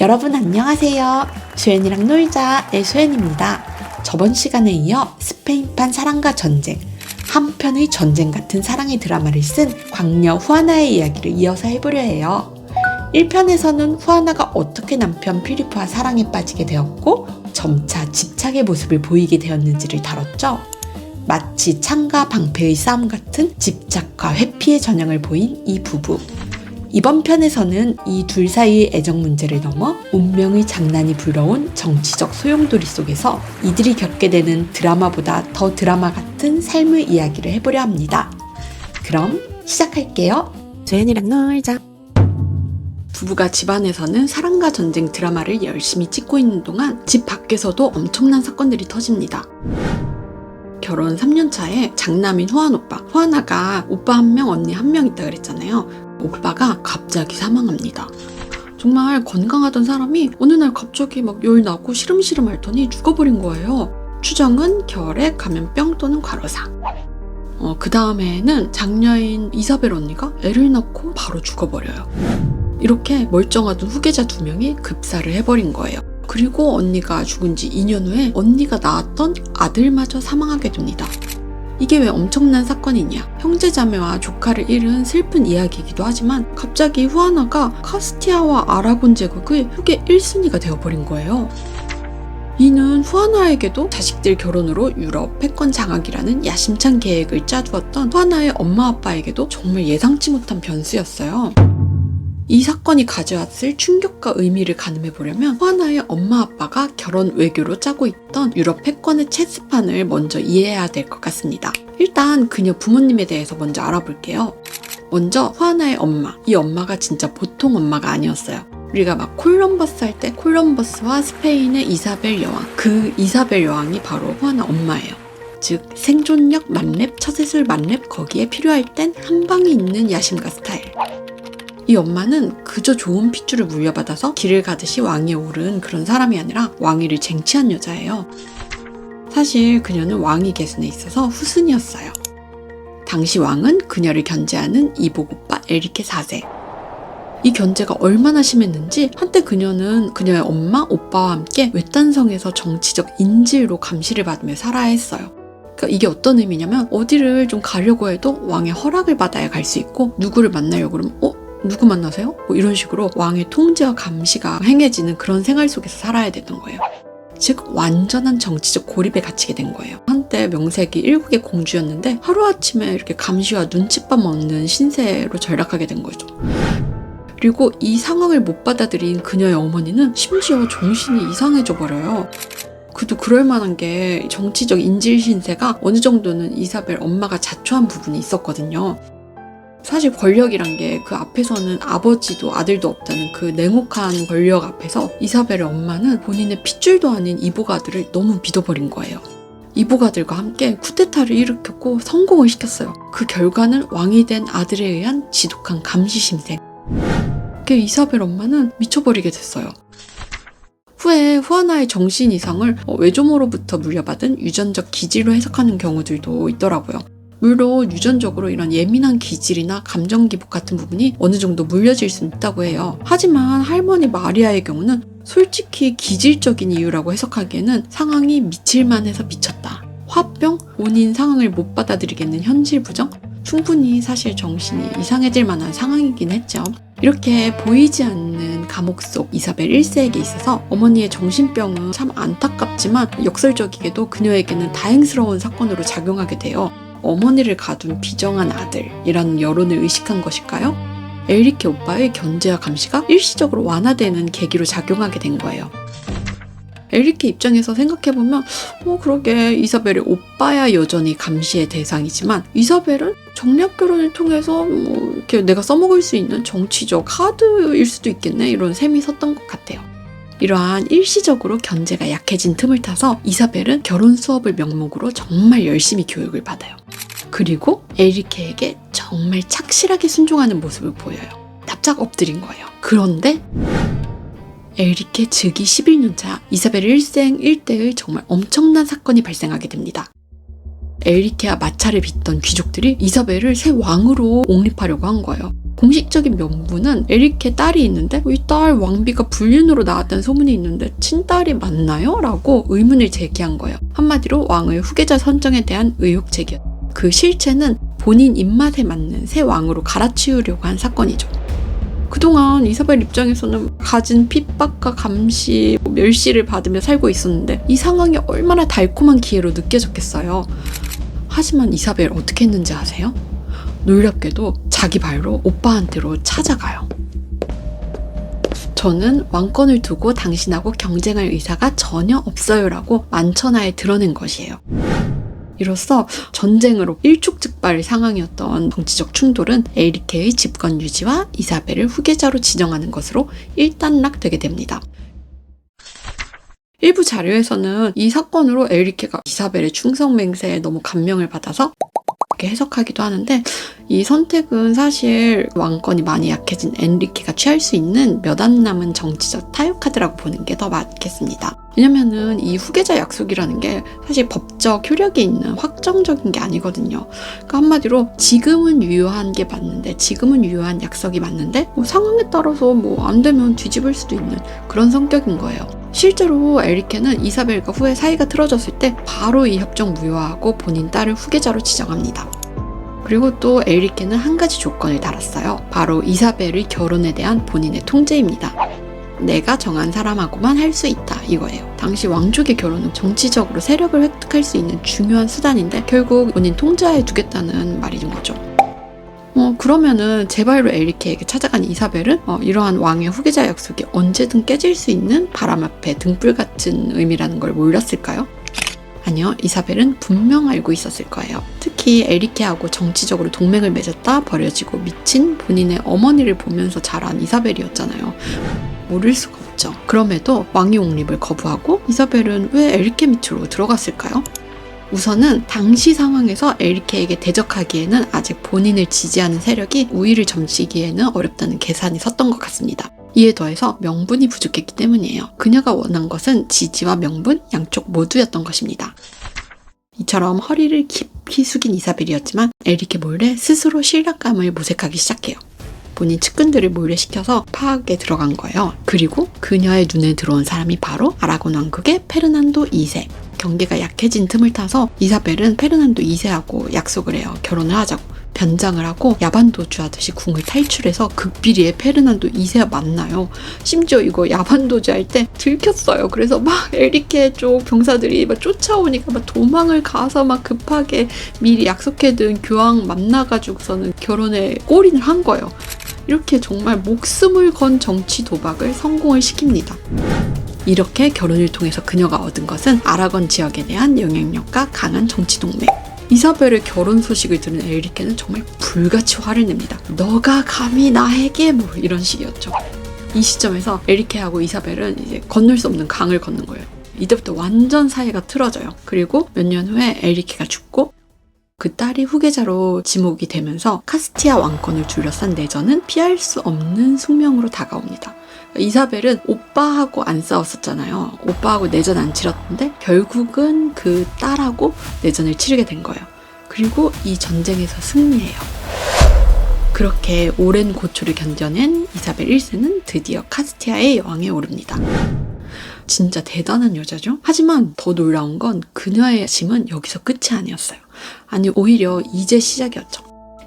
여러분 안녕하세요. 수연이랑 놀자의 수연입니다. 저번 시간에 이어 스페인판 사랑과 전쟁, 한 편의 전쟁 같은 사랑의 드라마를 쓴 광녀 후아나의 이야기를 이어서 해보려 해요. 1편에서는 후아나가 어떻게 남편 필리프와 사랑에 빠지게 되었고 점차 집착의 모습을 보이게 되었는지를 다뤘죠. 마치 창과 방패의 싸움 같은 집착과 회피의 전형을 보인 이 부부. 이번 편에서는 이 둘 사이의 애정 문제를 넘어 운명의 장난이 불러온 정치적 소용돌이 속에서 이들이 겪게 되는 드라마보다 더 드라마 같은 삶의 이야기를 해보려 합니다. 그럼 시작할게요. 수연이랑 놀자. 부부가 집안에서는 사랑과 전쟁 드라마를 열심히 찍고 있는 동안 집 밖에서도 엄청난 사건들이 터집니다. 결혼 3년 차에 장남인 후안 오빠, 후아나가 오빠 1명, 언니 1명 있다 그랬잖아요. 오빠가 갑자기 사망합니다. 정말 건강하던 사람이 어느 날 갑자기 막 열 나고 시름시름 앓더니 죽어버린 거예요. 추정은 결핵, 감염병 또는 과로사. 그 다음에는 장녀인 이사벨 언니가 애를 낳고 바로 죽어버려요. 이렇게 멀쩡하던 후계자 2명이 급사를 해버린 거예요. 그리고 언니가 죽은 지 2년 후에 언니가 낳았던 아들마저 사망하게 됩니다. 이게 왜 엄청난 사건이냐? 형제자매와 조카를 잃은 슬픈 이야기이기도 하지만 갑자기 후아나가 카스티아와 아라곤 제국의 후계 1순위가 되어버린 거예요. 이는 후아나에게도 자식들 결혼으로 유럽 패권 장악이라는 야심찬 계획을 짜두었던 후아나의 엄마 아빠에게도 정말 예상치 못한 변수였어요. 이 사건이 가져왔을 충격과 의미를 가늠해보려면 후아나의 엄마 아빠가 결혼 외교로 짜고 있던 유럽 패권의 체스판을 먼저 이해해야 될 것 같습니다. 일단 그녀 부모님에 대해서 먼저 알아볼게요. 먼저 후아나의 엄마, 이 엄마가 진짜 보통 엄마가 아니었어요. 우리가 막 콜럼버스 할 때 콜럼버스와 스페인의 이사벨 여왕, 그 이사벨 여왕이 바로 후아나 엄마예요. 즉 생존력 만렙, 처세술 만렙, 거기에 필요할 땐 한 방에 있는 야심가 스타일. 이 엄마는 그저 좋은 핏줄을 물려받아서 길을 가듯이 왕위에 오른 그런 사람이 아니라 왕위를 쟁취한 여자예요. 사실 그녀는 왕위 계승에 있어서 후순이었어요. 당시 왕은 그녀를 견제하는 이복 오빠 에리케 4세. 이 견제가 얼마나 심했는지 한때 그녀는 그녀의 엄마, 오빠와 함께 외딴성에서 정치적 인질로 감시를 받으며 살아야 했어요. 그러니까 이게 어떤 의미냐면 어디를 좀 가려고 해도 왕의 허락을 받아야 갈 수 있고 누구를 만나려고 그러면 누구 만나세요? 뭐 이런 식으로 왕의 통제와 감시가 행해지는 그런 생활 속에서 살아야 됐던 거예요. 즉 완전한 정치적 고립에 갇히게 된 거예요. 한때 명색이 1국의 공주였는데 하루아침에 이렇게 감시와 눈칫밥 먹는 신세로 전락하게 된 거죠. 그리고 이 상황을 못 받아들인 그녀의 어머니는 심지어 정신이 이상해져 버려요. 그도 그럴 만한 게 정치적 인질 신세가 어느 정도는 이사벨 엄마가 자초한 부분이 있었거든요. 사실 권력이란 게 그 앞에서는 아버지도 아들도 없다는 그 냉혹한 권력 앞에서 이사벨의 엄마는 본인의 핏줄도 아닌 이복 아들을 너무 믿어버린 거예요. 이복 아들과 함께 쿠데타를 일으켰고 성공을 시켰어요. 그 결과는 왕이 된 아들에 의한 지독한 감시 심생. 그 이사벨 엄마는 미쳐버리게 됐어요. 후에 후아나의 정신 이상을 외조모로부터 물려받은 유전적 기질로 해석하는 경우들도 있더라고요. 물론 유전적으로 이런 예민한 기질이나 감정 기복 같은 부분이 어느 정도 물려질 수는 있다고 해요. 하지만 할머니 마리아의 경우는 솔직히 기질적인 이유라고 해석하기에는 상황이 미칠만 해서 미쳤다. 화병, 원인 상황을 못 받아들이겠는 현실 부정? 충분히 사실 정신이 이상해질 만한 상황이긴 했죠. 이렇게 보이지 않는 감옥 속 이사벨 1세에게 있어서 어머니의 정신병은 참 안타깝지만 역설적이게도 그녀에게는 다행스러운 사건으로 작용하게 돼요. 어머니를 가둔 비정한 아들이라는 여론을 의식한 것일까요? 에리케 오빠의 견제와 감시가 일시적으로 완화되는 계기로 작용하게 된 거예요. 에리케 입장에서 생각해보면 그러게 이사벨의 오빠야 여전히 감시의 대상이지만 이사벨은 정략 결혼을 통해서 이렇게 내가 써먹을 수 있는 정치적 카드일 수도 있겠네 이런 셈이 섰던 것 같아요. 이러한 일시적으로 견제가 약해진 틈을 타서 이사벨은 결혼 수업을 명목으로 정말 열심히 교육을 받아요. 그리고 에리케에게 정말 착실하게 순종하는 모습을 보여요. 납작 엎드린 거예요. 그런데 에리케 즉위 11년 차 이사벨 일생 일대의 정말 엄청난 사건이 발생하게 됩니다. 에리케와 마차를 빚던 귀족들이 이사벨을 새 왕으로 옹립하려고 한 거예요. 공식적인 명분은 에리케 딸이 있는데 이 딸 왕비가 불륜으로 나왔다는 소문이 있는데 친딸이 맞나요? 라고 의문을 제기한 거예요. 한마디로 왕의 후계자 선정에 대한 의혹 제기. 그 실체는 본인 입맛에 맞는 새 왕으로 갈아치우려고 한 사건이죠. 그동안 이사벨 입장에서는 가진 핍박과 감시, 멸시를 받으며 살고 있었는데 이 상황이 얼마나 달콤한 기회로 느껴졌겠어요. 하지만 이사벨 어떻게 했는지 아세요? 놀랍게도 자기 발로 오빠한테로 찾아가요. 저는 왕권을 두고 당신하고 경쟁할 의사가 전혀 없어요 라고 만천하에 드러낸 것이에요. 이로써 전쟁으로 일촉즉발의 상황이었던 정치적 충돌은 에리케의 집권 유지와 이사벨을 후계자로 지정하는 것으로 일단락되게 됩니다. 일부 자료에서는 이 사건으로 에리케가 이사벨의 충성 맹세에 너무 감명을 받아서 이렇게 해석하기도 하는데, 이 선택은 사실 왕권이 많이 약해진 엔리케가 취할 수 있는 몇 안 남은 정치적 타협카드라고 보는 게 더 맞겠습니다. 왜냐면은 이 후계자 약속이라는 게 사실 법적 효력이 있는 확정적인 게 아니거든요. 그러니까 한마디로 지금은 유효한 게 맞는데, 지금은 유효한 약속이 맞는데 상황에 따라서 안 되면 뒤집을 수도 있는 그런 성격인 거예요. 실제로 에리케는 이사벨과 후에 사이가 틀어졌을 때 바로 이 협정 무효화하고 본인 딸을 후계자로 지정합니다. 그리고 또 에리케는 한 가지 조건을 달았어요. 바로 이사벨의 결혼에 대한 본인의 통제입니다. 내가 정한 사람하고만 할 수 있다, 이거예요. 당시 왕족의 결혼은 정치적으로 세력을 획득할 수 있는 중요한 수단인데 결국 본인 통제하에 두겠다는 말인 거죠. 그러면은 제발로 에리케에게 찾아간 이사벨은 이러한 왕의 후계자 약속이 언제든 깨질 수 있는 바람 앞에 등불 같은 의미라는 걸 몰랐을까요? 아니요, 이사벨은 분명 알고 있었을 거예요. 특히 에리케하고 정치적으로 동맹을 맺었다 버려지고 미친 본인의 어머니를 보면서 자란 이사벨이었잖아요. 모를 수가 없죠. 그럼에도 왕위 옹립을 거부하고 이사벨은 왜 에리케 밑으로 들어갔을까요? 우선은 당시 상황에서 에리케에게 대적하기에는 아직 본인을 지지하는 세력이 우위를 점치기에는 어렵다는 계산이 섰던 것 같습니다. 이에 더해서 명분이 부족했기 때문이에요. 그녀가 원한 것은 지지와 명분 양쪽 모두였던 것입니다. 이처럼 허리를 깊이 숙인 이사벨이었지만 에리케 몰래 스스로 신랑감을 모색하기 시작해요. 본인 측근들을 몰래시켜서 파악에 들어간 거예요. 그리고 그녀의 눈에 들어온 사람이 바로 아라곤 왕국의 페르난도 2세. 경계가 약해진 틈을 타서 이사벨은 페르난도 2세하고 약속을 해요. 결혼을 하자고. 변장을 하고 야반도주하듯이 궁을 탈출해서 극비리에 페르난도 2세와 만나요. 심지어 이거 야반도주할 때 들켰어요. 그래서 막 에리케 쪽 병사들이 막 쫓아오니까 막 도망을 가서 막 급하게 미리 약속해둔 교황 만나가지고서는 결혼에 골인을 한 거예요. 이렇게 정말 목숨을 건 정치 도박을 성공을 시킵니다. 이렇게 결혼을 통해서 그녀가 얻은 것은 아라곤 지역에 대한 영향력과 강한 정치 동맹. 이사벨의 결혼 소식을 들은 에리케는 정말 불같이 화를 냅니다. 너가 감히 나에게 이런 식이었죠. 이 시점에서 에리케하고 이사벨은 이제 건널 수 없는 강을 걷는 거예요. 이때부터 완전 사이가 틀어져요. 그리고 몇 년 후에 에리케가 죽고 그 딸이 후계자로 지목이 되면서 카스티아 왕권을 둘러싼 내전은 피할 수 없는 숙명으로 다가옵니다. 이사벨은 오빠하고 안 싸웠었잖아요. 오빠하고 내전 안 치렀는데 결국은 그 딸하고 내전을 치르게 된 거예요. 그리고 이 전쟁에서 승리해요. 그렇게 오랜 고초를 견뎌낸 이사벨 1세는 드디어 카스티아의 여왕에 오릅니다. 진짜 대단한 여자죠? 하지만 더 놀라운 건 그녀의 짐은 여기서 끝이 아니었어요. 아니, 오히려 이제 시작이었죠.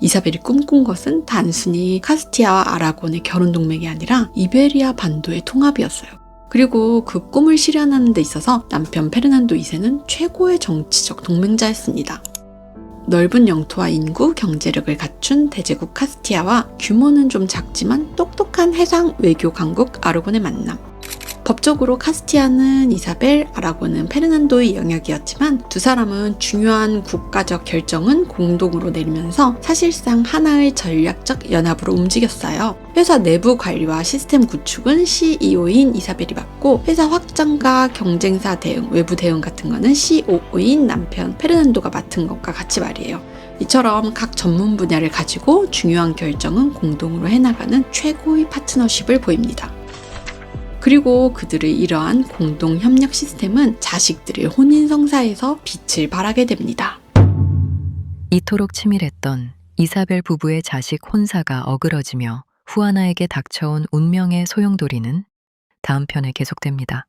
이사벨이 꿈꾼 것은 단순히 카스티아와 아라곤의 결혼 동맹이 아니라 이베리아 반도의 통합이었어요. 그리고 그 꿈을 실현하는 데 있어서 남편 페르난도 2세는 최고의 정치적 동맹자였습니다. 넓은 영토와 인구, 경제력을 갖춘 대제국 카스티아와 규모는 좀 작지만 똑똑한 해상 외교 강국 아라곤의 만남. 법적으로 카스티아는 이사벨, 아라곤은 페르난도의 영역이었지만 두 사람은 중요한 국가적 결정은 공동으로 내리면서 사실상 하나의 전략적 연합으로 움직였어요. 회사 내부 관리와 시스템 구축은 CEO인 이사벨이 맡고 회사 확장과 경쟁사 대응, 외부 대응 같은 거는 COO인 남편 페르난도가 맡은 것과 같이 말이에요. 이처럼 각 전문 분야를 가지고 중요한 결정은 공동으로 해나가는 최고의 파트너십을 보입니다. 그리고 그들의 이러한 공동 협력 시스템은 자식들의 혼인성사에서 빛을 발하게 됩니다. 이토록 치밀했던 이사벨 부부의 자식 혼사가 어그러지며 후아나에게 닥쳐온 운명의 소용돌이는 다음 편에 계속됩니다.